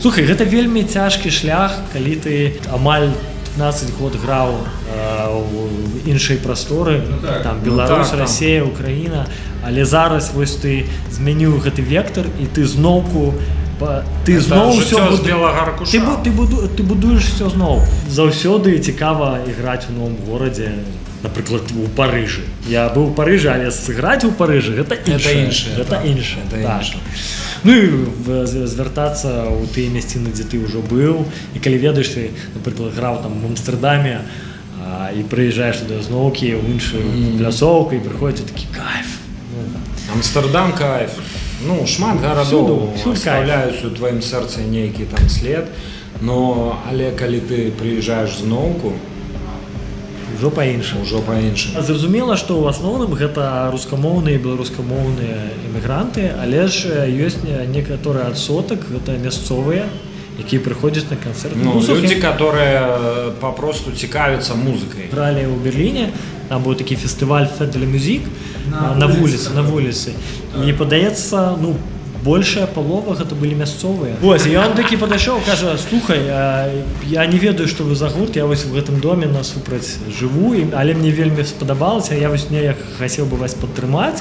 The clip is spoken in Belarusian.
Слухай, гэта вельмі цяжкі шлях, калі ты амаль 15 год граў у іншай прасторы, там Беларусь, Расія, Украіна, але зараз вось ты змяніў гэты вектар і ты зноўку ты зноў ты будуеш все зноў. Заўсёды цікава іграць у новым горадзе, напрыклад, у Парыжы. Я быў у Парыжы, але сыграць у Парыжы гэта іншае. Ну і звяртацца ў тыя мясціны, дзе ты ўжо быў, і калі ведаеш, ты, напрыклад, граў там в Амстэрдаме і прыязджаеш туды зноўкі ў іншую пляцоўку і прыходзіць такі кайф. Амстэрдам кайф. Ну, шмат гарадоў оставляюць у тваім сэрцы нейкі там след, але калі ты прыязджаеш зноўку, Ужо па-іншаму. Зразумела, што ў асноўным гэта рускамоўныя і беларускамоўныя эмігранты, але ж ёсць некаторы адсотак, гэта мясцовыя, якія прыходзяць на канцэрты. Людзі, которые папросту цікавяцца музыкай. Гралі ў Берліне, там быў такі фестываль Fête de la Musique на вуліцы. І падаецца, большая палова гэта былі мясцовыя. Вось, і ён такі падышоў, кажа: слухай, я не ведаю, што вы за гурт, я вось у гэтым доме насупраць жыву, але мне вельмі спадабалася, я вось неяк хацеў бы вас падтрымаць.